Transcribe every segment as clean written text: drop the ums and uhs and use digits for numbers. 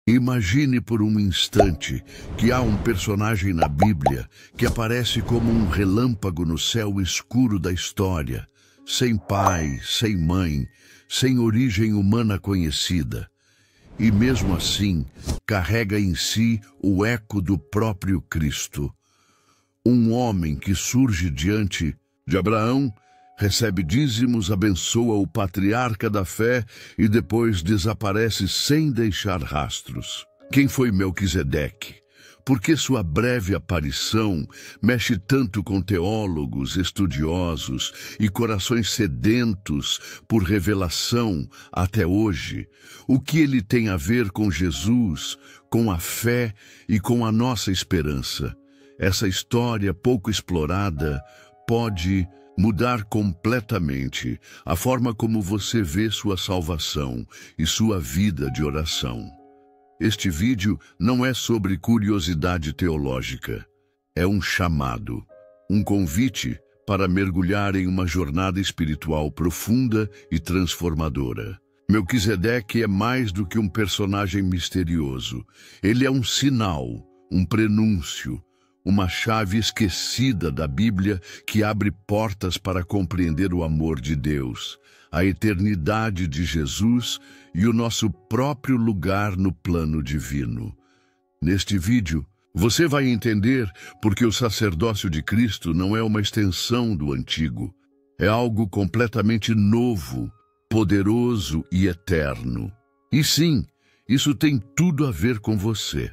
Imagine por um instante que há um personagem na Bíblia que aparece como um relâmpago no céu escuro da história, sem pai, sem mãe, sem origem humana conhecida. E mesmo assim, carrega em si o eco do próprio Cristo. Um homem que surge diante de Abraão, recebe dízimos, abençoa o patriarca da fé e depois desaparece sem deixar rastros. Quem foi Melquisedeque? Por que sua breve aparição mexe tanto com teólogos, estudiosos e corações sedentos por revelação até hoje? O que ele tem a ver com Jesus, com a fé e com a nossa esperança? Essa história pouco explorada pode mudar completamente a forma como você vê sua salvação e sua vida de oração. Este vídeo não é sobre curiosidade teológica. É um chamado, um convite para mergulhar em uma jornada espiritual profunda e transformadora. Melquisedeque é mais do que um personagem misterioso. Ele é um sinal, um prenúncio, uma chave esquecida da Bíblia que abre portas para compreender o amor de Deus, a eternidade de Jesus e o nosso próprio lugar no plano divino. Neste vídeo, você vai entender porque o sacerdócio de Cristo não é uma extensão do antigo. É algo completamente novo, poderoso e eterno. E sim, isso tem tudo a ver com você.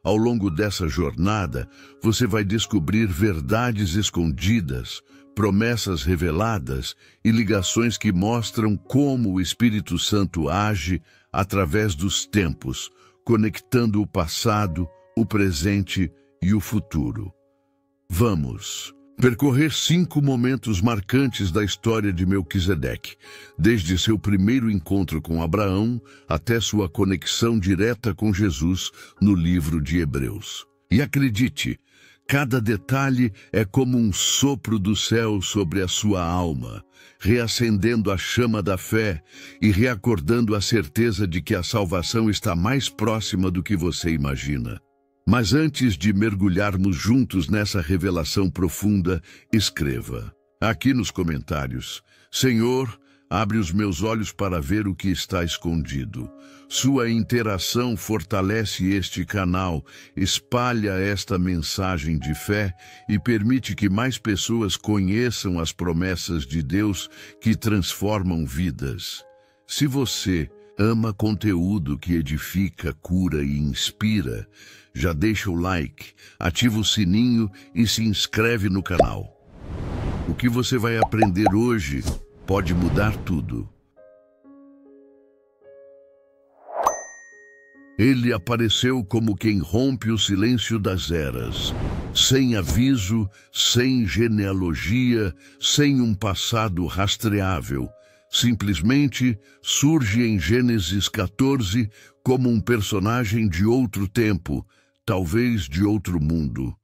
Ao longo dessa jornada, você vai descobrir verdades escondidas, promessas reveladas e ligações que mostram como o Espírito Santo age através dos tempos, conectando o passado, o presente e o futuro. Vamos percorrer 5 momentos marcantes da história de Melquisedeque, desde seu primeiro encontro com Abraão até sua conexão direta com Jesus no livro de Hebreus. E acredite, cada detalhe é como um sopro do céu sobre a sua alma, reacendendo a chama da fé e reacordando a certeza de que a salvação está mais próxima do que você imagina. Mas antes de mergulharmos juntos nessa revelação profunda, escreva aqui nos comentários: Senhor, abre os meus olhos para ver o que está escondido. Sua interação fortalece este canal, espalha esta mensagem de fé e permite que mais pessoas conheçam as promessas de Deus que transformam vidas. Se você ama conteúdo que edifica, cura e inspira, já deixa o like, ativa o sininho e se inscreve no canal. O que você vai aprender hoje pode mudar tudo. Ele apareceu como quem rompe o silêncio das eras, sem aviso, sem genealogia, sem um passado rastreável. Simplesmente surge em Gênesis 14 como um personagem de outro tempo, talvez de outro mundo.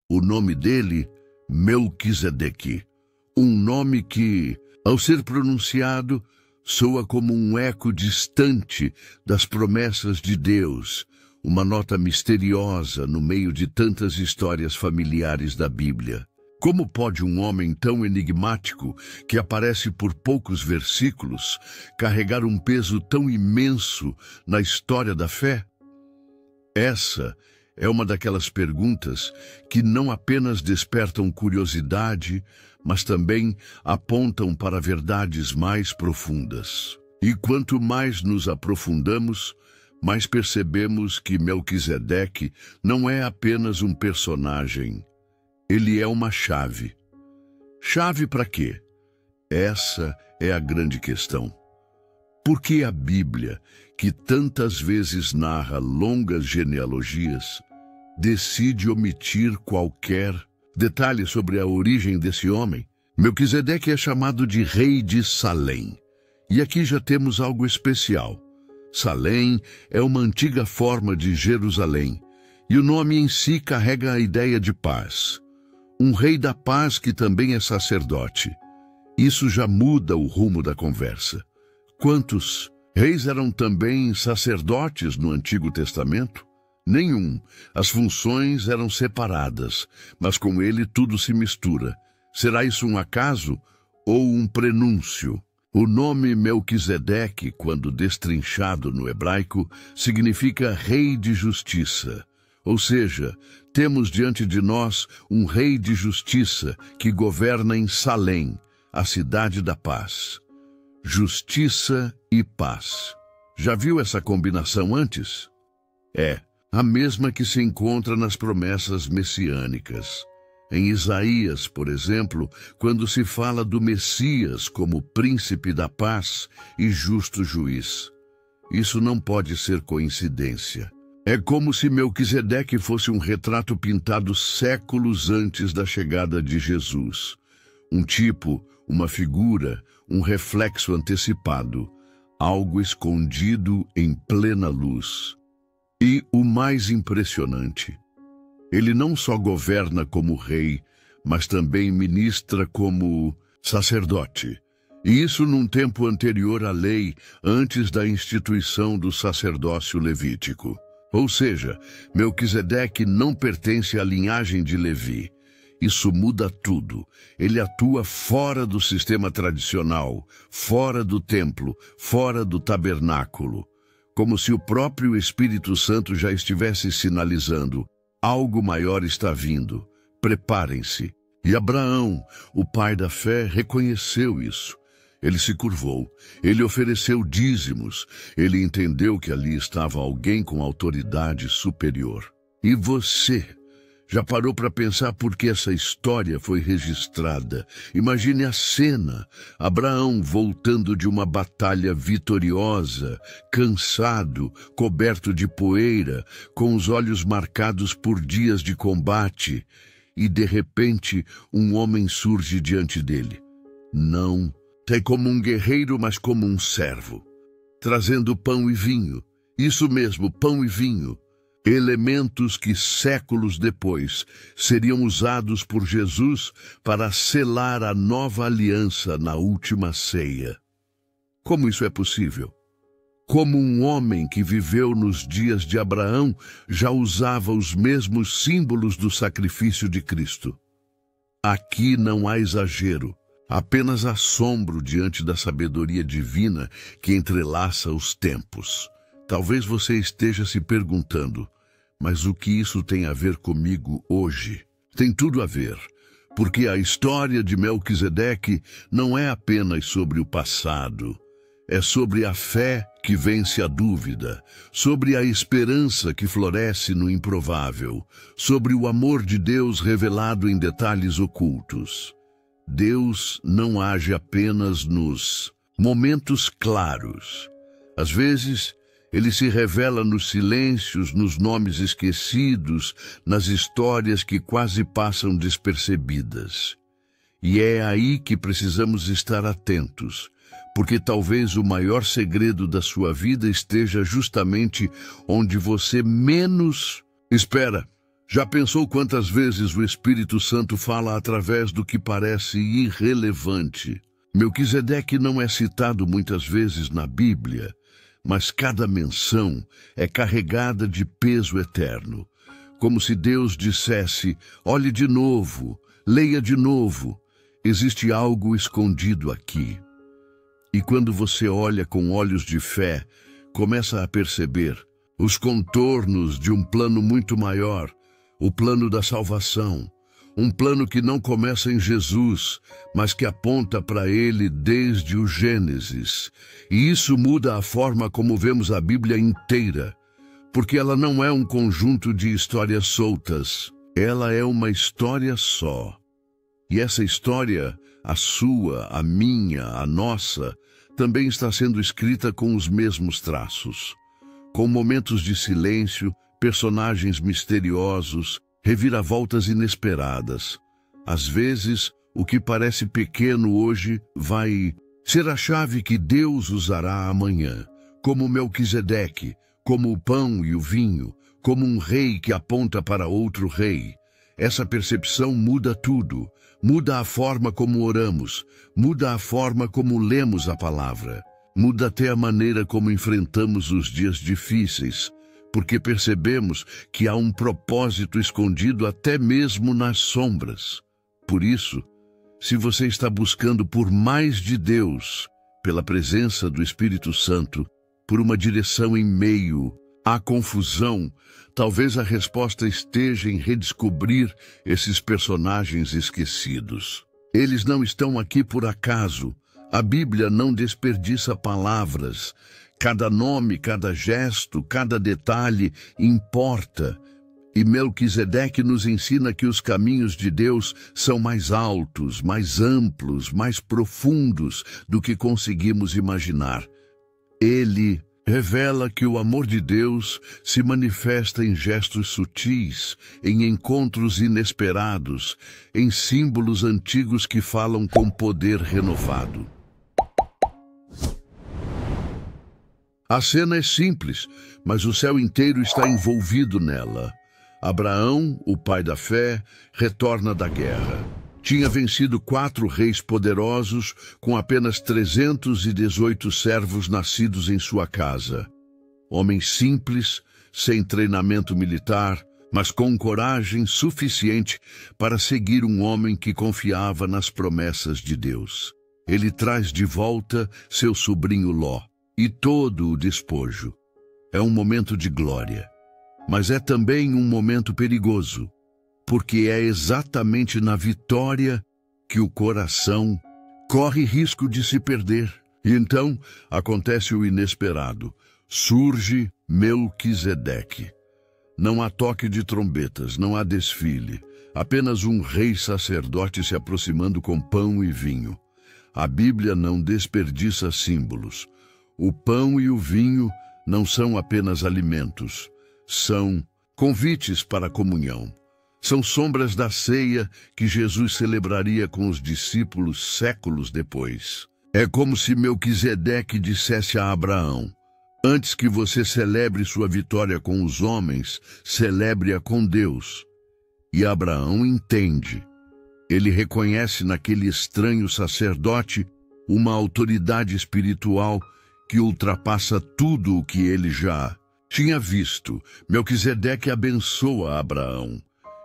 O nome dele, Melquisedeque. Um nome que, ao ser pronunciado, soa como um eco distante das promessas de Deus, uma nota misteriosa no meio de tantas histórias familiares da Bíblia. Como pode um homem tão enigmático, que aparece por poucos versículos, carregar um peso tão imenso na história da fé? Essa é uma daquelas perguntas que não apenas despertam curiosidade, mas também apontam para verdades mais profundas. E quanto mais nos aprofundamos, mais percebemos que Melquisedeque não é apenas um personagem. Ele é uma chave. Chave para quê? Essa é a grande questão. Por que a Bíblia, que tantas vezes narra longas genealogias, decide omitir qualquer detalhe sobre a origem desse homem? Melquisedeque é chamado de rei de Salém. E aqui já temos algo especial. Salém é uma antiga forma de Jerusalém, e o nome em si carrega a ideia de paz. Um rei da paz que também é sacerdote. Isso já muda o rumo da conversa. Quantos Reis eram também sacerdotes no Antigo Testamento? Nenhum. As funções eram separadas, mas com ele tudo se mistura. Será isso um acaso ou um prenúncio? O nome Melquisedeque, quando destrinchado no hebraico, significa rei de justiça. Ou seja, temos diante de nós um rei de justiça que governa em Salém, a cidade da paz. Justiça e paz. Já viu essa combinação antes? É a mesma que se encontra nas promessas messiânicas. Em Isaías, por exemplo, quando se fala do Messias como príncipe da paz e justo juiz. Isso não pode ser coincidência. É como se Melquisedeque fosse um retrato pintado séculos antes da chegada de Jesus. Um tipo, uma figura, um reflexo antecipado, algo escondido em plena luz. E o mais impressionante, ele não só governa como rei, mas também ministra como sacerdote. E isso num tempo anterior à lei, antes da instituição do sacerdócio levítico. Ou seja, Melquisedeque não pertence à linhagem de Levi. Isso muda tudo. Ele atua fora do sistema tradicional, fora do templo, fora do tabernáculo. Como se o próprio Espírito Santo já estivesse sinalizando: algo maior está vindo, preparem-se. E Abraão, o pai da fé, reconheceu isso. Ele se curvou, ele ofereceu dízimos, ele entendeu que ali estava alguém com autoridade superior. E você? Já parou para pensar por que essa história foi registrada? Imagine a cena, Abraão voltando de uma batalha vitoriosa, cansado, coberto de poeira, com os olhos marcados por dias de combate, e de repente um homem surge diante dele. Não, é como um guerreiro, mas como um servo, trazendo pão e vinho. Isso mesmo, pão e vinho. Elementos que séculos depois seriam usados por Jesus para selar a nova aliança na última ceia. Como isso é possível? Como um homem que viveu nos dias de Abraão já usava os mesmos símbolos do sacrifício de Cristo. Aqui não há exagero, apenas assombro diante da sabedoria divina que entrelaça os tempos. Talvez você esteja se perguntando, mas o que isso tem a ver comigo hoje? Tem tudo a ver, porque a história de Melquisedeque não é apenas sobre o passado, é sobre a fé que vence a dúvida, sobre a esperança que floresce no improvável, sobre o amor de Deus revelado em detalhes ocultos. Deus não age apenas nos momentos claros. Às vezes, ele se revela nos silêncios, nos nomes esquecidos, nas histórias que quase passam despercebidas. E é aí que precisamos estar atentos, porque talvez o maior segredo da sua vida esteja justamente onde você menos espera. Já pensou quantas vezes o Espírito Santo fala através do que parece irrelevante? Melquisedeque não é citado muitas vezes na Bíblia, mas cada menção é carregada de peso eterno, como se Deus dissesse: olhe de novo, leia de novo, existe algo escondido aqui. E quando você olha com olhos de fé, começa a perceber os contornos de um plano muito maior, o plano da salvação, um plano que não começa em Jesus, mas que aponta para ele desde o Gênesis. E isso muda a forma como vemos a Bíblia inteira, porque ela não é um conjunto de histórias soltas, ela é uma história só. E essa história, a sua, a minha, a nossa, também está sendo escrita com os mesmos traços, com momentos de silêncio, personagens misteriosos, reviravoltas inesperadas. Às vezes, o que parece pequeno hoje vai ser a chave que Deus usará amanhã, como Melquisedeque, como o pão e o vinho, como um rei que aponta para outro rei. Essa percepção muda tudo, muda a forma como oramos, muda a forma como lemos a palavra. Muda até a maneira como enfrentamos os dias difíceis, porque percebemos que há um propósito escondido até mesmo nas sombras. Por isso, se você está buscando por mais de Deus, pela presença do Espírito Santo, por uma direção em meio à confusão, talvez a resposta esteja em redescobrir esses personagens esquecidos. Eles não estão aqui por acaso. A Bíblia não desperdiça palavras. Cada nome, cada gesto, cada detalhe importa. E Melquisedeque nos ensina que os caminhos de Deus são mais altos, mais amplos, mais profundos do que conseguimos imaginar. Ele revela que o amor de Deus se manifesta em gestos sutis, em encontros inesperados, em símbolos antigos que falam com poder renovado. A cena é simples, mas o céu inteiro está envolvido nela. Abraão, o pai da fé, retorna da guerra. Tinha vencido 4 reis poderosos com apenas 318 servos nascidos em sua casa. Homens simples, sem treinamento militar, mas com coragem suficiente para seguir um homem que confiava nas promessas de Deus. Ele traz de volta seu sobrinho Ló e todo o despojo. É um momento de glória, mas é também um momento perigoso, porque é exatamente na vitória que o coração corre risco de se perder. E então acontece o inesperado. Surge Melquisedeque. Não há toque de trombetas, não há desfile. Apenas um rei sacerdote se aproximando com pão e vinho. A Bíblia não desperdiça símbolos. O pão e o vinho não são apenas alimentos, são convites para a comunhão. São sombras da ceia que Jesus celebraria com os discípulos séculos depois. É como se Melquisedeque dissesse a Abraão: antes que você celebre sua vitória com os homens, celebre-a com Deus. E Abraão entende. Ele reconhece naquele estranho sacerdote uma autoridade espiritual que ultrapassa tudo o que ele já tinha visto. Melquisedeque abençoa Abraão.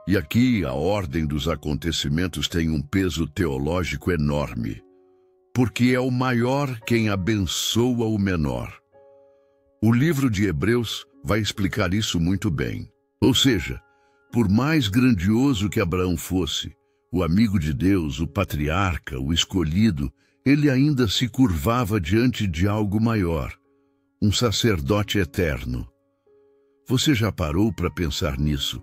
E aqui a ordem dos acontecimentos tem um peso teológico enorme, porque é o maior quem abençoa o menor. O livro de Hebreus vai explicar isso muito bem. Ou seja, por mais grandioso que Abraão fosse, o amigo de Deus, o patriarca, o escolhido, ele ainda se curvava diante de algo maior, um sacerdote eterno. Você já parou para pensar nisso?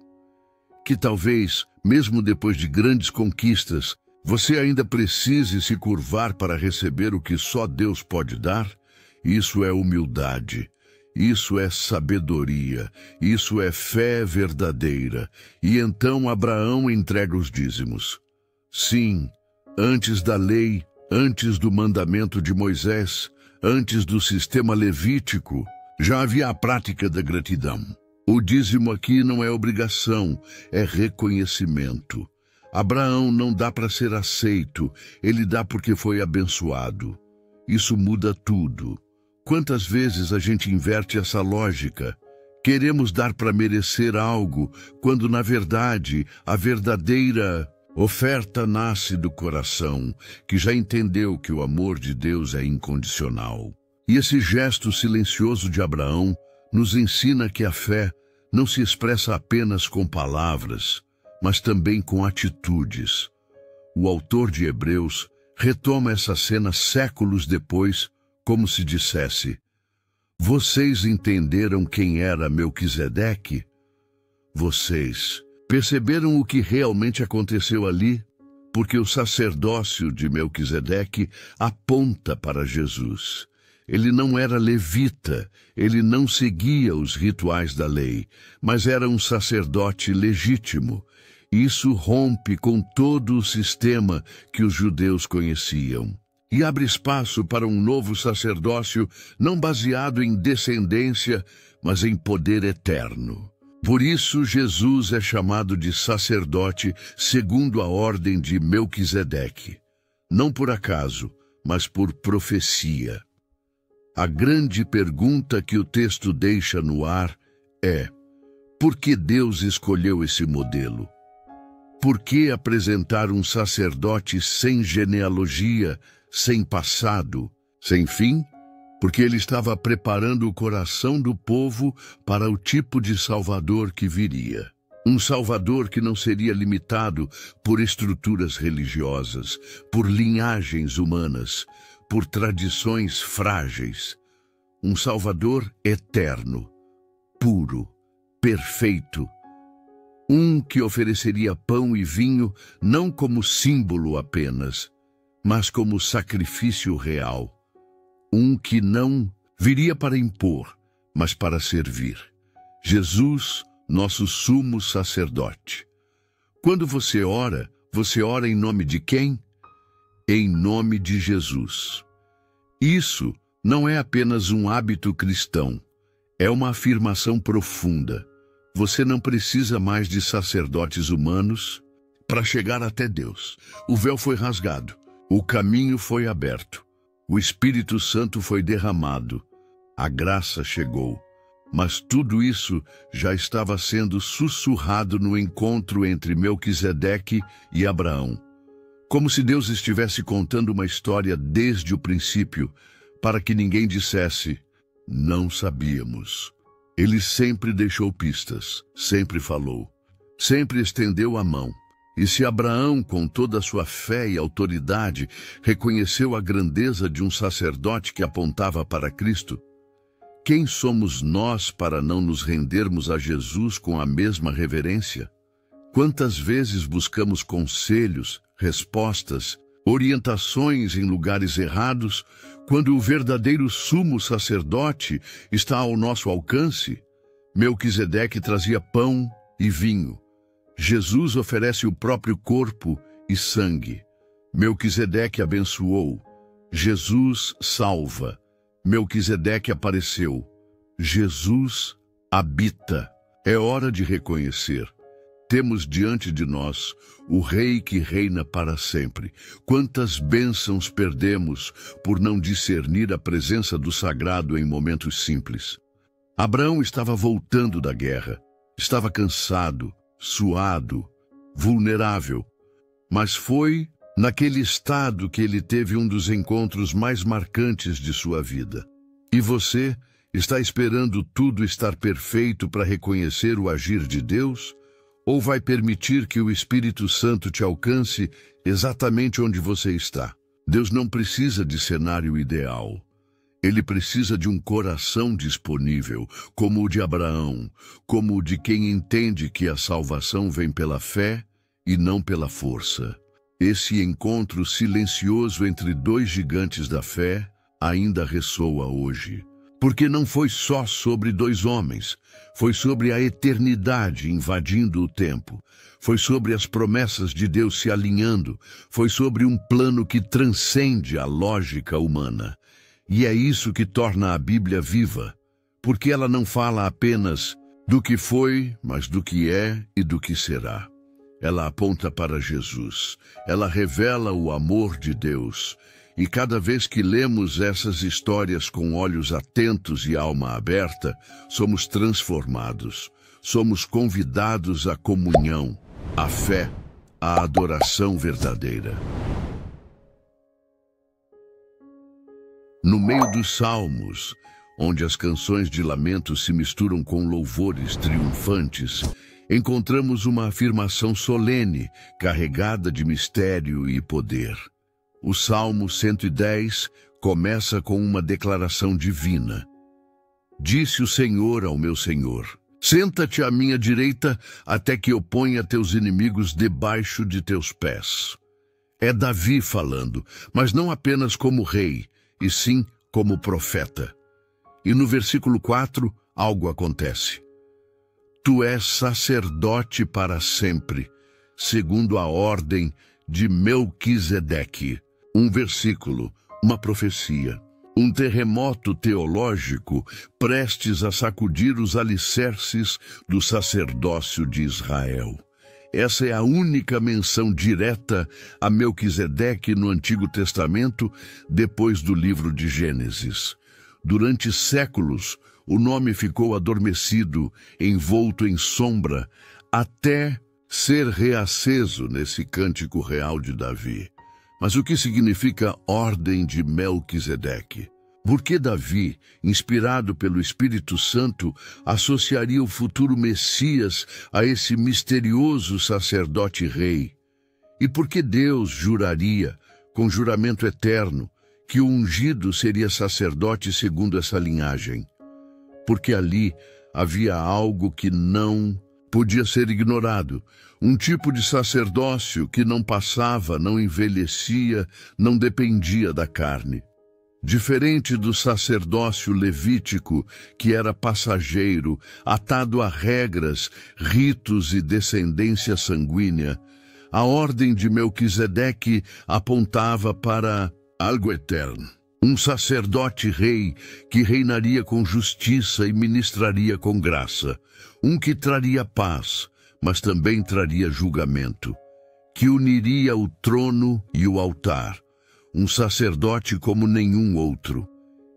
Que talvez, mesmo depois de grandes conquistas, você ainda precise se curvar para receber o que só Deus pode dar? Isso é humildade, isso é sabedoria, isso é fé verdadeira. E então Abraão entrega os dízimos. Sim, antes da lei, antes do mandamento de Moisés, antes do sistema levítico, já havia a prática da gratidão. O dízimo aqui não é obrigação, é reconhecimento. Abraão não dá para ser aceito, ele dá porque foi abençoado. Isso muda tudo. Quantas vezes a gente inverte essa lógica? Queremos dar para merecer algo, quando na verdade a verdadeira oferta nasce do coração, que já entendeu que o amor de Deus é incondicional. E esse gesto silencioso de Abraão nos ensina que a fé não se expressa apenas com palavras, mas também com atitudes. O autor de Hebreus retoma essa cena séculos depois, como se dissesse: vocês entenderam quem era Melquisedeque? Vocês perceberam o que realmente aconteceu ali? Porque o sacerdócio de Melquisedeque aponta para Jesus. Ele não era levita, ele não seguia os rituais da lei, mas era um sacerdote legítimo. Isso rompe com todo o sistema que os judeus conheciam e abre espaço para um novo sacerdócio não baseado em descendência, mas em poder eterno. Por isso, Jesus é chamado de sacerdote segundo a ordem de Melquisedeque, não por acaso, mas por profecia. A grande pergunta que o texto deixa no ar é: por que Deus escolheu esse modelo? Por que apresentar um sacerdote sem genealogia, sem passado, sem fim? Porque ele estava preparando o coração do povo para o tipo de Salvador que viria. Um Salvador que não seria limitado por estruturas religiosas, por linhagens humanas, por tradições frágeis. Um Salvador eterno, puro, perfeito. Um que ofereceria pão e vinho não como símbolo apenas, mas como sacrifício real. Um que não viria para impor, mas para servir. Jesus, nosso sumo sacerdote. Quando você ora em nome de quem? Em nome de Jesus. Isso não é apenas um hábito cristão, é uma afirmação profunda. Você não precisa mais de sacerdotes humanos para chegar até Deus. O véu foi rasgado, o caminho foi aberto, o Espírito Santo foi derramado, a graça chegou. Mas tudo isso já estava sendo sussurrado no encontro entre Melquisedeque e Abraão. Como se Deus estivesse contando uma história desde o princípio, para que ninguém dissesse: não sabíamos. Ele sempre deixou pistas, sempre falou, sempre estendeu a mão. E se Abraão, com toda a sua fé e autoridade, reconheceu a grandeza de um sacerdote que apontava para Cristo, quem somos nós para não nos rendermos a Jesus com a mesma reverência? Quantas vezes buscamos conselhos, respostas, orientações em lugares errados, quando o verdadeiro sumo sacerdote está ao nosso alcance? Melquisedeque trazia pão e vinho. Jesus oferece o próprio corpo e sangue. Melquisedeque abençoou. Jesus salva. Melquisedeque apareceu. Jesus habita. É hora de reconhecer. Temos diante de nós o Rei que reina para sempre. Quantas bênçãos perdemos por não discernir a presença do sagrado em momentos simples. Abraão estava voltando da guerra. Estava cansado, suado, vulnerável. Mas foi naquele estado que ele teve um dos encontros mais marcantes de sua vida. E você está esperando tudo estar perfeito para reconhecer o agir de Deus? Ou vai permitir que o Espírito Santo te alcance exatamente onde você está? Deus não precisa de cenário ideal. Ele precisa de um coração disponível, como o de Abraão, como o de quem entende que a salvação vem pela fé e não pela força. Esse encontro silencioso entre dois gigantes da fé ainda ressoa hoje. Porque não foi só sobre dois homens, foi sobre a eternidade invadindo o tempo, foi sobre as promessas de Deus se alinhando, foi sobre um plano que transcende a lógica humana. E é isso que torna a Bíblia viva, porque ela não fala apenas do que foi, mas do que é e do que será. Ela aponta para Jesus, ela revela o amor de Deus. E cada vez que lemos essas histórias com olhos atentos e alma aberta, somos transformados, somos convidados à comunhão, à fé, à adoração verdadeira. No meio dos salmos, onde as canções de lamento se misturam com louvores triunfantes, encontramos uma afirmação solene, carregada de mistério e poder. O Salmo 110 começa com uma declaração divina. Disse o Senhor ao meu Senhor: senta-te à minha direita até que eu ponha teus inimigos debaixo de teus pés. É Davi falando, mas não apenas como rei, e sim como profeta. E no versículo 4, algo acontece. Tu és sacerdote para sempre, segundo a ordem de Melquisedeque. Um versículo, uma profecia, um terremoto teológico prestes a sacudir os alicerces do sacerdócio de Israel. Essa é a única menção direta a Melquisedeque no Antigo Testamento depois do livro de Gênesis. Durante séculos, o nome ficou adormecido, envolto em sombra, até ser reaceso nesse cântico real de Davi. Mas o que significa Ordem de Melquisedeque? Por que Davi, inspirado pelo Espírito Santo, associaria o futuro Messias a esse misterioso sacerdote-rei? E por que Deus juraria, com juramento eterno, que o ungido seria sacerdote segundo essa linhagem? Porque ali havia algo que não podia ser ignorado, um tipo de sacerdócio que não passava, não envelhecia, não dependia da carne. Diferente do sacerdócio levítico, que era passageiro, atado a regras, ritos e descendência sanguínea, a ordem de Melquisedeque apontava para algo eterno. Um sacerdote-rei que reinaria com justiça e ministraria com graça. Um que traria paz, mas também traria julgamento. Que uniria o trono e o altar. Um sacerdote como nenhum outro.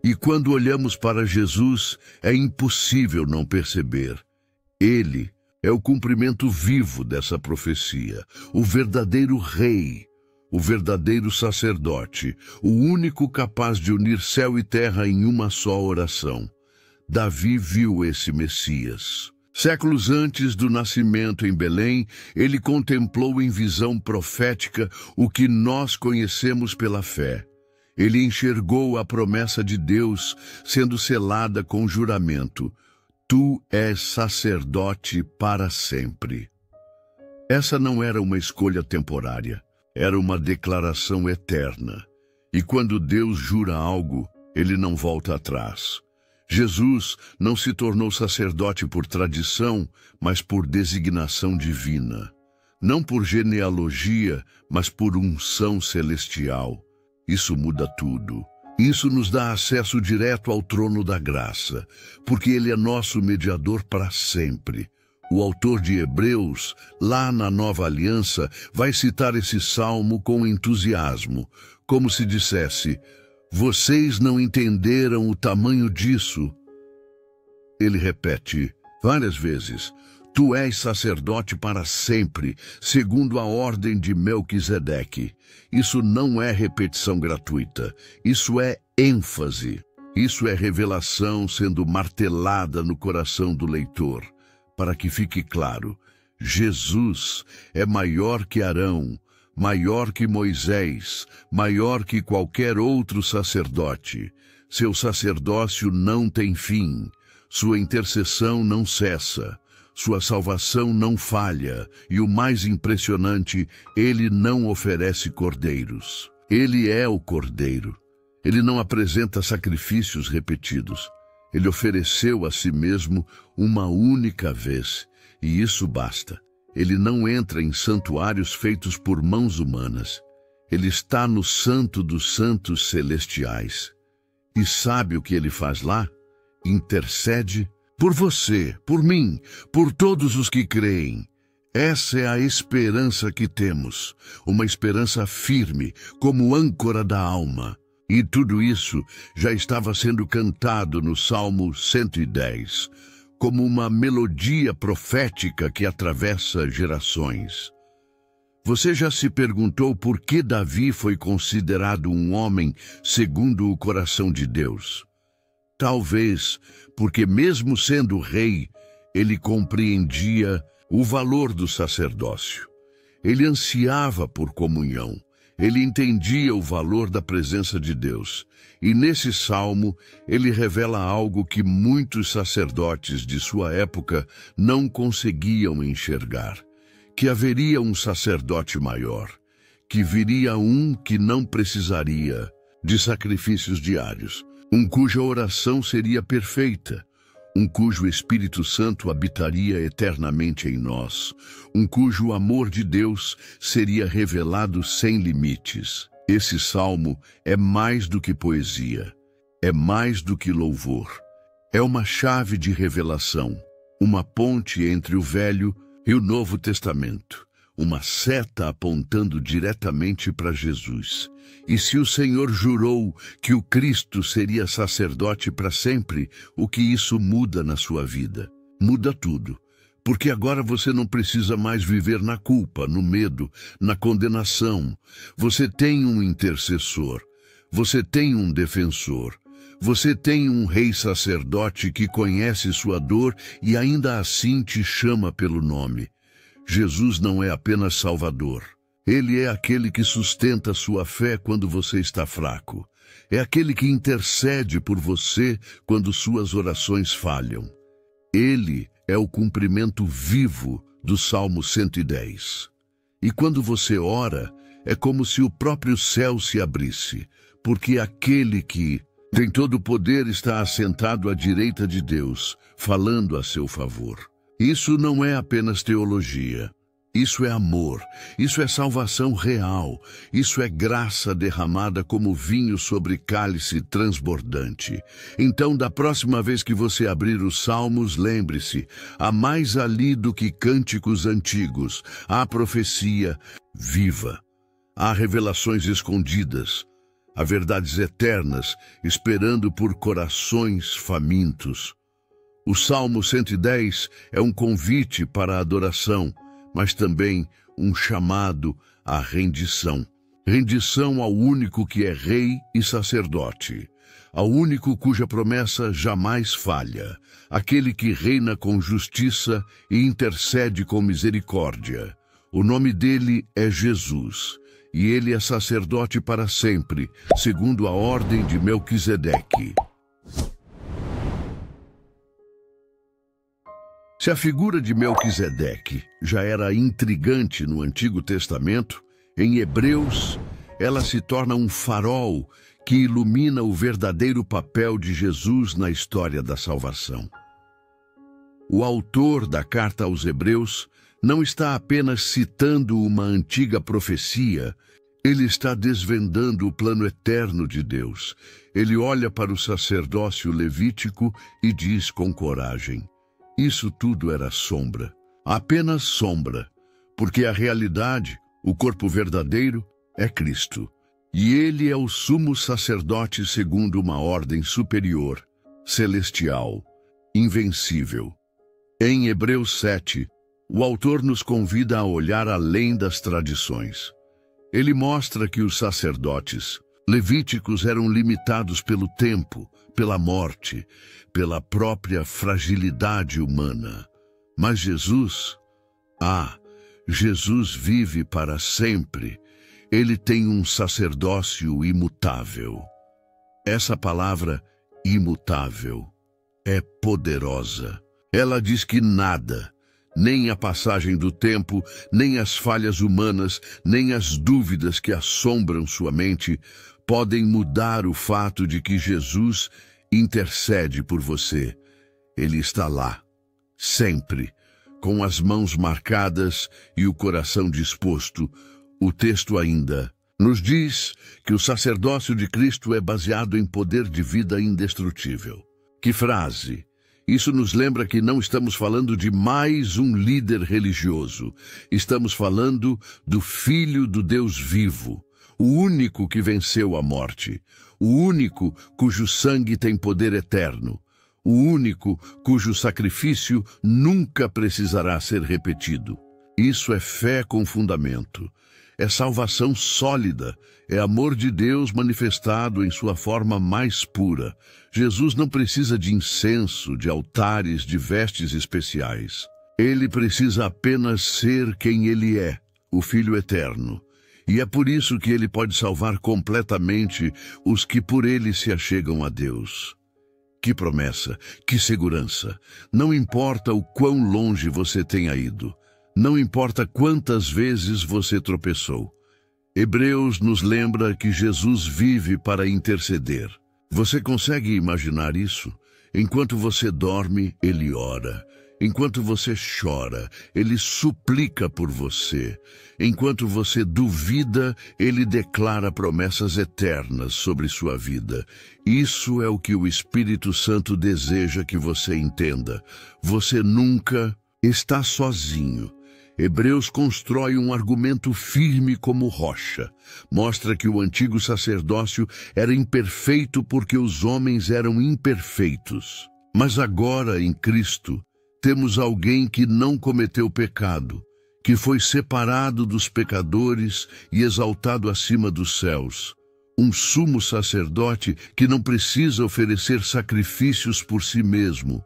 E quando olhamos para Jesus, é impossível não perceber. Ele é o cumprimento vivo dessa profecia, o verdadeiro rei, o verdadeiro sacerdote, o único capaz de unir céu e terra em uma só oração. Davi viu esse Messias. Séculos antes do nascimento em Belém, ele contemplou em visão profética o que nós conhecemos pela fé. Ele enxergou a promessa de Deus sendo selada com juramento. Tu és sacerdote para sempre. Essa não era uma escolha temporária, era uma declaração eterna. E quando Deus jura algo, ele não volta atrás. Jesus não se tornou sacerdote por tradição, mas por designação divina. Não por genealogia, mas por unção celestial. Isso muda tudo. Isso nos dá acesso direto ao trono da graça, porque ele é nosso mediador para sempre. O autor de Hebreus, lá na Nova Aliança, vai citar esse salmo com entusiasmo, como se dissesse: vocês não entenderam o tamanho disso. Ele repete várias vezes: tu és sacerdote para sempre, segundo a ordem de Melquisedeque. Isso não é repetição gratuita, isso é ênfase. Isso é revelação sendo martelada no coração do leitor. Para que fique claro, Jesus é maior que Arão, maior que Moisés, maior que qualquer outro sacerdote. Seu sacerdócio não tem fim, sua intercessão não cessa, sua salvação não falha, e o mais impressionante, ele não oferece cordeiros. Ele é o cordeiro. Ele não apresenta sacrifícios repetidos. Ele ofereceu a si mesmo uma única vez, e isso basta. Ele não entra em santuários feitos por mãos humanas. Ele está no Santo dos Santos Celestiais. E sabe o que ele faz lá? Intercede por você, por mim, por todos os que creem. Essa é a esperança que temos, uma esperança firme, como âncora da alma. E tudo isso já estava sendo cantado no Salmo 110, como uma melodia profética que atravessa gerações. Você já se perguntou por que Davi foi considerado um homem segundo o coração de Deus? Talvez porque, mesmo sendo rei, ele compreendia o valor do sacerdócio. Ele ansiava por comunhão. Ele entendia o valor da presença de Deus. E nesse salmo, ele revela algo que muitos sacerdotes de sua época não conseguiam enxergar: que haveria um sacerdote maior, que viria um que não precisaria de sacrifícios diários, um cuja oração seria perfeita, um cujo Espírito Santo habitaria eternamente em nós, um cujo amor de Deus seria revelado sem limites. Esse salmo é mais do que poesia, é mais do que louvor. É uma chave de revelação, uma ponte entre o Velho e o Novo Testamento, uma seta apontando diretamente para Jesus. E se o Senhor jurou que o Cristo seria sacerdote para sempre, o que isso muda na sua vida? Muda tudo. Porque agora você não precisa mais viver na culpa, no medo, na condenação. Você tem um intercessor. Você tem um defensor. Você tem um rei sacerdote que conhece sua dor e ainda assim te chama pelo nome. Jesus não é apenas Salvador. Ele é aquele que sustenta sua fé quando você está fraco. É aquele que intercede por você quando suas orações falham. Ele é o cumprimento vivo do Salmo 110. E quando você ora, é como se o próprio céu se abrisse, porque aquele que tem todo o poder está assentado à direita de Deus, falando a seu favor. Isso não é apenas teologia. Isso é amor, isso é salvação real, isso é graça derramada como vinho sobre cálice transbordante. Então, da próxima vez que você abrir os Salmos, lembre-se, há mais ali do que cânticos antigos, há profecia viva, há revelações escondidas, há verdades eternas esperando por corações famintos. O Salmo 110 é um convite para a adoração, mas também um chamado à rendição. Rendição ao único que é rei e sacerdote, ao único cuja promessa jamais falha, aquele que reina com justiça e intercede com misericórdia. O nome dele é Jesus, e ele é sacerdote para sempre, segundo a ordem de Melquisedeque. Se a figura de Melquisedeque já era intrigante no Antigo Testamento, em Hebreus ela se torna um farol que ilumina o verdadeiro papel de Jesus na história da salvação. O autor da carta aos Hebreus não está apenas citando uma antiga profecia, ele está desvendando o plano eterno de Deus. Ele olha para o sacerdócio levítico e diz com coragem: isso tudo era sombra, apenas sombra, porque a realidade, o corpo verdadeiro, é Cristo. E ele é o sumo sacerdote segundo uma ordem superior, celestial, invencível. Em Hebreus 7, o autor nos convida a olhar além das tradições. Ele mostra que os sacerdotes levíticos eram limitados pelo tempo, pela morte, pela própria fragilidade humana. Mas Jesus, Jesus vive para sempre. Ele tem um sacerdócio imutável. Essa palavra, imutável, é poderosa. Ela diz que nada, nem a passagem do tempo, nem as falhas humanas, nem as dúvidas que assombram sua mente, podem mudar o fato de que Jesus intercede por você. Ele está lá, sempre, com as mãos marcadas e o coração disposto. O texto ainda nos diz que o sacerdócio de Cristo é baseado em poder de vida indestrutível. Que frase! Isso nos lembra que não estamos falando de mais um líder religioso. Estamos falando do Filho do Deus vivo, o único que venceu a morte, o único cujo sangue tem poder eterno, o único cujo sacrifício nunca precisará ser repetido. Isso é fé com fundamento. É salvação sólida, é amor de Deus manifestado em sua forma mais pura. Jesus não precisa de incenso, de altares, de vestes especiais. Ele precisa apenas ser quem ele é, o Filho eterno. E é por isso que ele pode salvar completamente os que por ele se achegam a Deus. Que promessa, que segurança! Não importa o quão longe você tenha ido. Não importa quantas vezes você tropeçou. Hebreus nos lembra que Jesus vive para interceder. Você consegue imaginar isso? Enquanto você dorme, ele ora. Enquanto você chora, ele suplica por você. Enquanto você duvida, ele declara promessas eternas sobre sua vida. Isso é o que o Espírito Santo deseja que você entenda. Você nunca está sozinho. Hebreus constrói um argumento firme como rocha. Mostra que o antigo sacerdócio era imperfeito porque os homens eram imperfeitos. Mas agora, em Cristo, temos alguém que não cometeu pecado, que foi separado dos pecadores e exaltado acima dos céus. Um sumo sacerdote que não precisa oferecer sacrifícios por si mesmo,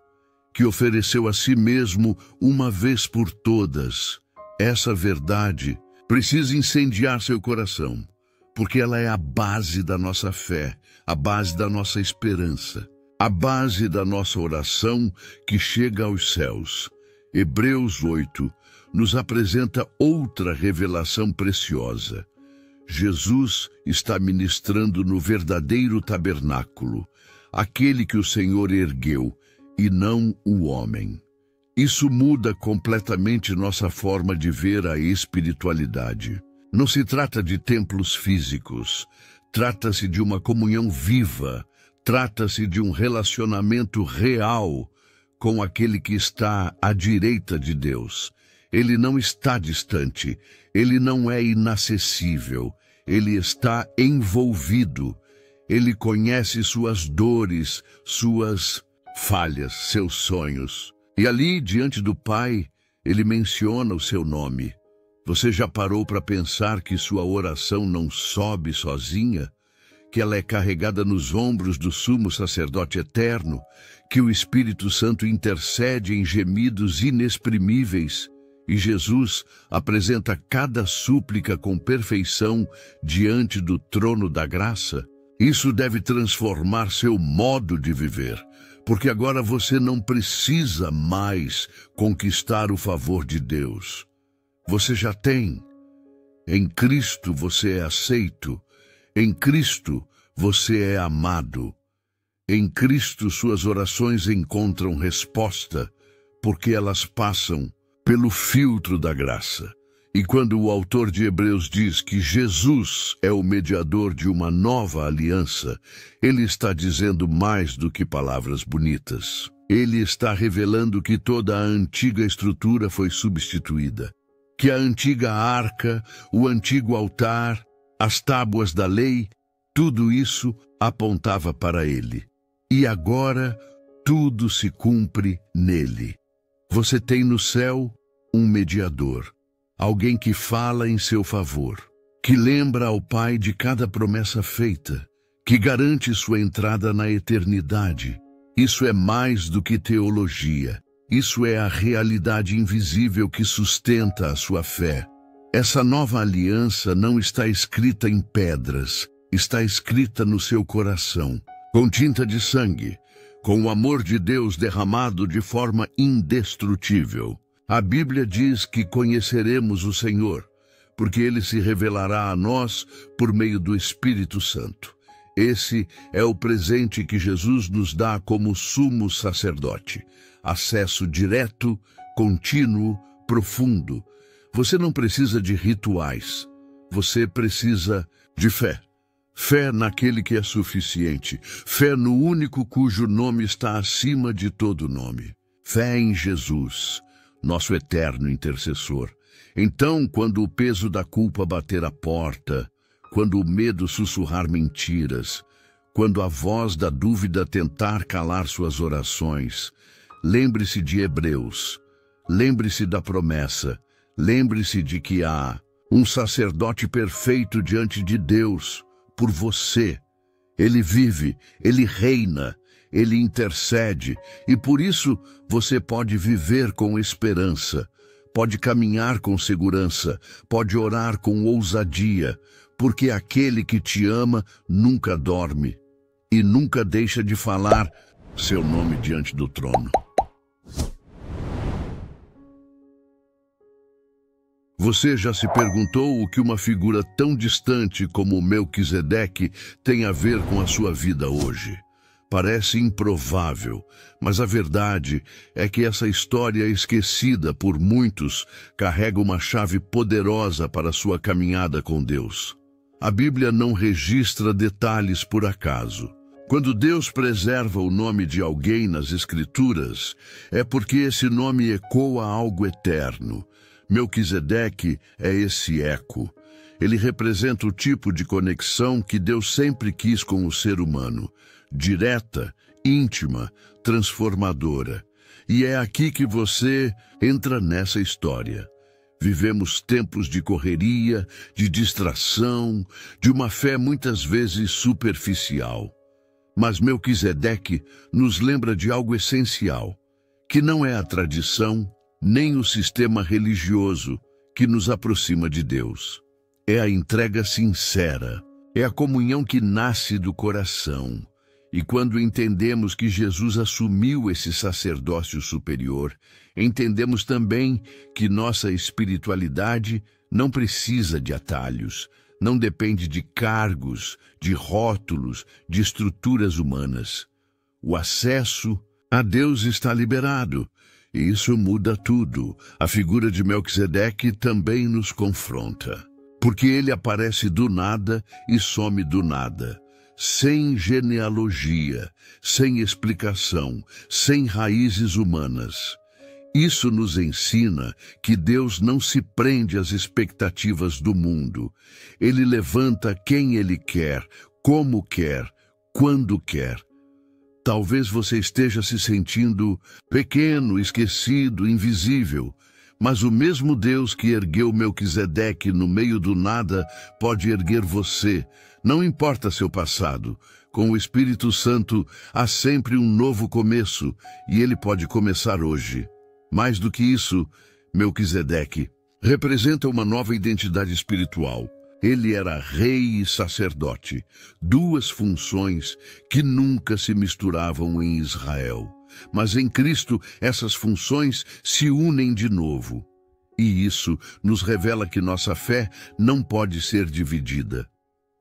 que ofereceu a si mesmo uma vez por todas. Essa verdade precisa incendiar seu coração, porque ela é a base da nossa fé, a base da nossa esperança, a base da nossa oração que chega aos céus. Hebreus 8 nos apresenta outra revelação preciosa. Jesus está ministrando no verdadeiro tabernáculo, aquele que o Senhor ergueu, e não o homem. Isso muda completamente nossa forma de ver a espiritualidade. Não se trata de templos físicos, trata-se de uma comunhão viva, trata-se de um relacionamento real com aquele que está à direita de Deus. Ele não está distante, ele não é inacessível, ele está envolvido. Ele conhece suas dores, suas falhas, seus sonhos. E ali, diante do Pai, ele menciona o seu nome. Você já parou para pensar que sua oração não sobe sozinha? Que ela é carregada nos ombros do sumo sacerdote eterno? Que o Espírito Santo intercede em gemidos inexprimíveis? E Jesus apresenta cada súplica com perfeição diante do trono da graça? Isso deve transformar seu modo de viver, porque agora você não precisa mais conquistar o favor de Deus. Você já tem. Em Cristo você é aceito. Em Cristo você é amado. Em Cristo suas orações encontram resposta, porque elas passam pelo filtro da graça. E quando o autor de Hebreus diz que Jesus é o mediador de uma nova aliança, ele está dizendo mais do que palavras bonitas. Ele está revelando que toda a antiga estrutura foi substituída, que a antiga arca, o antigo altar, as tábuas da lei, tudo isso apontava para ele. E agora tudo se cumpre nele. Você tem no céu um mediador, alguém que fala em seu favor, que lembra ao Pai de cada promessa feita, que garante sua entrada na eternidade. Isso é mais do que teologia. Isso é a realidade invisível que sustenta a sua fé. Essa nova aliança não está escrita em pedras, está escrita no seu coração, com tinta de sangue, com o amor de Deus derramado de forma indestrutível. A Bíblia diz que conheceremos o Senhor, porque Ele se revelará a nós por meio do Espírito Santo. Esse é o presente que Jesus nos dá como sumo sacerdote. Acesso direto, contínuo, profundo. Você não precisa de rituais. Você precisa de fé. Fé naquele que é suficiente. Fé no único cujo nome está acima de todo nome. Fé em Jesus, nosso eterno intercessor. Então, quando o peso da culpa bater a porta, quando o medo sussurrar mentiras, quando a voz da dúvida tentar calar suas orações, lembre-se de Hebreus, lembre-se da promessa, lembre-se de que há um sacerdote perfeito diante de Deus, por você. Ele vive, ele reina, ele intercede, e por isso você pode viver com esperança, pode caminhar com segurança, pode orar com ousadia, porque aquele que te ama nunca dorme e nunca deixa de falar seu nome diante do trono. Você já se perguntou o que uma figura tão distante como Melquisedeque tem a ver com a sua vida hoje? Parece improvável, mas a verdade é que essa história esquecida por muitos carrega uma chave poderosa para a sua caminhada com Deus. A Bíblia não registra detalhes por acaso. Quando Deus preserva o nome de alguém nas Escrituras, é porque esse nome ecoa algo eterno. Melquisedeque é esse eco. Ele representa o tipo de conexão que Deus sempre quis com o ser humano, direta, íntima, transformadora. E é aqui que você entra nessa história. Vivemos tempos de correria, de distração, de uma fé muitas vezes superficial. Mas Melquisedeque nos lembra de algo essencial, que não é a tradição, nem o sistema religioso que nos aproxima de Deus. É a entrega sincera, é a comunhão que nasce do coração. E quando entendemos que Jesus assumiu esse sacerdócio superior, entendemos também que nossa espiritualidade não precisa de atalhos, não depende de cargos, de rótulos, de estruturas humanas. O acesso a Deus está liberado, e isso muda tudo. A figura de Melquisedeque também nos confronta, porque ele aparece do nada e some do nada, sem genealogia, sem explicação, sem raízes humanas. Isso nos ensina que Deus não se prende às expectativas do mundo. Ele levanta quem Ele quer, como quer, quando quer. Talvez você esteja se sentindo pequeno, esquecido, invisível, mas o mesmo Deus que ergueu Melquisedeque no meio do nada pode erguer você. Não importa seu passado, com o Espírito Santo há sempre um novo começo e ele pode começar hoje. Mais do que isso, Melquisedeque representa uma nova identidade espiritual. Ele era rei e sacerdote, duas funções que nunca se misturavam em Israel. Mas em Cristo essas funções se unem de novo. E isso nos revela que nossa fé não pode ser dividida.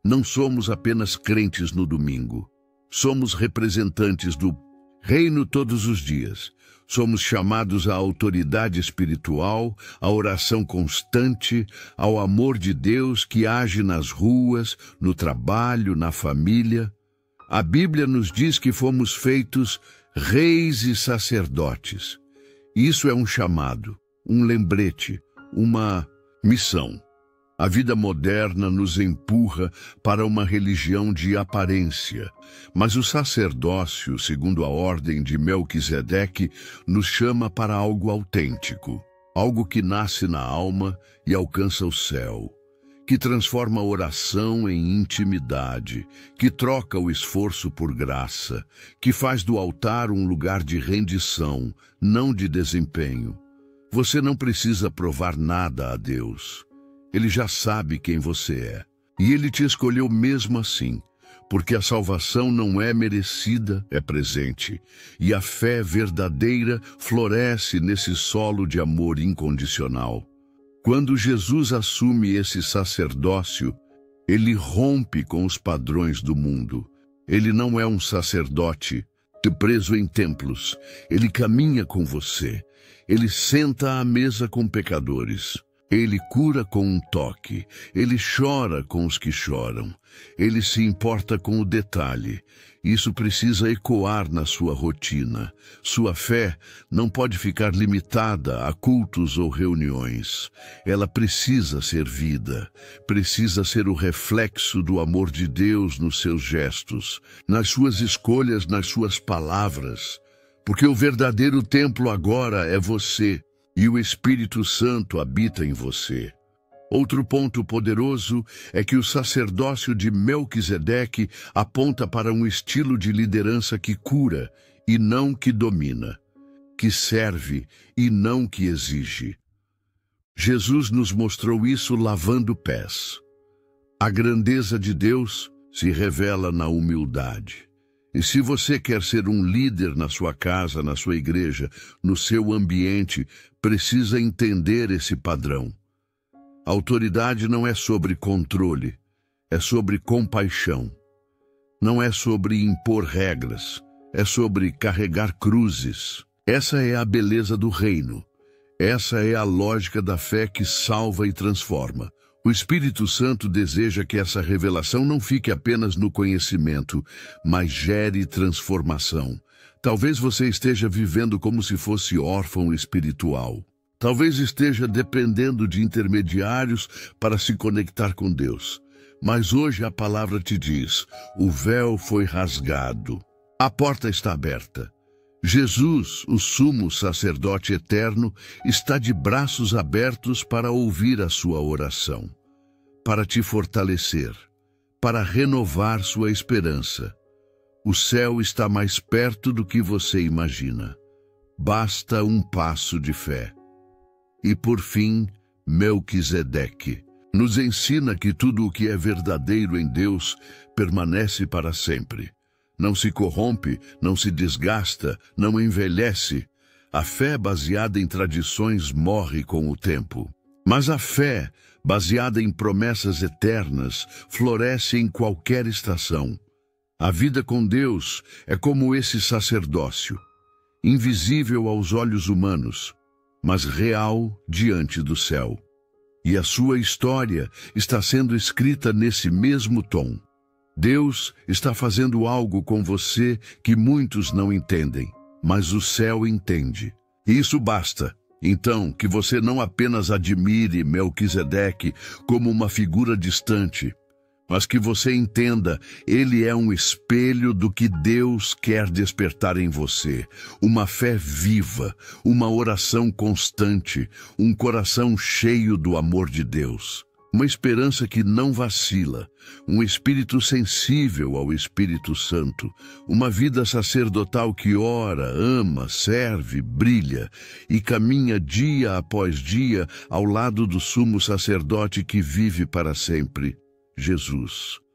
Não somos apenas crentes no domingo. Somos representantes do reino todos os dias. Somos chamados à autoridade espiritual, à oração constante, ao amor de Deus que age nas ruas, no trabalho, na família. A Bíblia nos diz que fomos feitos reis e sacerdotes. Isso é um chamado, um lembrete, uma missão. A vida moderna nos empurra para uma religião de aparência, mas o sacerdócio, segundo a ordem de Melquisedeque, nos chama para algo autêntico, algo que nasce na alma e alcança o céu, que transforma a oração em intimidade, que troca o esforço por graça, que faz do altar um lugar de rendição, não de desempenho. Você não precisa provar nada a Deus. Ele já sabe quem você é. E Ele te escolheu mesmo assim, porque a salvação não é merecida, é presente. E a fé verdadeira floresce nesse solo de amor incondicional. Quando Jesus assume esse sacerdócio, Ele rompe com os padrões do mundo. Ele não é um sacerdote preso em templos. Ele caminha com você. Ele senta à mesa com pecadores. Ele cura com um toque, ele chora com os que choram, ele se importa com o detalhe. Isso precisa ecoar na sua rotina. Sua fé não pode ficar limitada a cultos ou reuniões. Ela precisa ser vida, precisa ser o reflexo do amor de Deus nos seus gestos, nas suas escolhas, nas suas palavras. Porque o verdadeiro templo agora é você. E o Espírito Santo habita em você. Outro ponto poderoso é que o sacerdócio de Melquisedeque aponta para um estilo de liderança que cura e não que domina, que serve e não que exige. Jesus nos mostrou isso lavando pés. A grandeza de Deus se revela na humildade. E se você quer ser um líder na sua casa, na sua igreja, no seu ambiente, precisa entender esse padrão. A autoridade não é sobre controle, é sobre compaixão. Não é sobre impor regras, é sobre carregar cruzes. Essa é a beleza do reino. Essa é a lógica da fé que salva e transforma. O Espírito Santo deseja que essa revelação não fique apenas no conhecimento, mas gere transformação. Talvez você esteja vivendo como se fosse órfão espiritual. Talvez esteja dependendo de intermediários para se conectar com Deus. Mas hoje a palavra te diz: o véu foi rasgado. A porta está aberta. Jesus, o sumo sacerdote eterno, está de braços abertos para ouvir a sua oração, para te fortalecer, para renovar sua esperança. O céu está mais perto do que você imagina. Basta um passo de fé. E por fim, Melquisedeque nos ensina que tudo o que é verdadeiro em Deus permanece para sempre. Não se corrompe, não se desgasta, não envelhece. A fé baseada em tradições morre com o tempo. Mas a fé, baseada em promessas eternas, floresce em qualquer estação. A vida com Deus é como esse sacerdócio, invisível aos olhos humanos, mas real diante do céu. E a sua história está sendo escrita nesse mesmo tom. Deus está fazendo algo com você que muitos não entendem, mas o céu entende. E isso basta. Então, que você não apenas admire Melquisedeque como uma figura distante, mas que você entenda, ele é um espelho do que Deus quer despertar em você. Uma fé viva, uma oração constante, um coração cheio do amor de Deus. Uma esperança que não vacila, um espírito sensível ao Espírito Santo, uma vida sacerdotal que ora, ama, serve, brilha e caminha dia após dia ao lado do sumo sacerdote que vive para sempre, Jesus.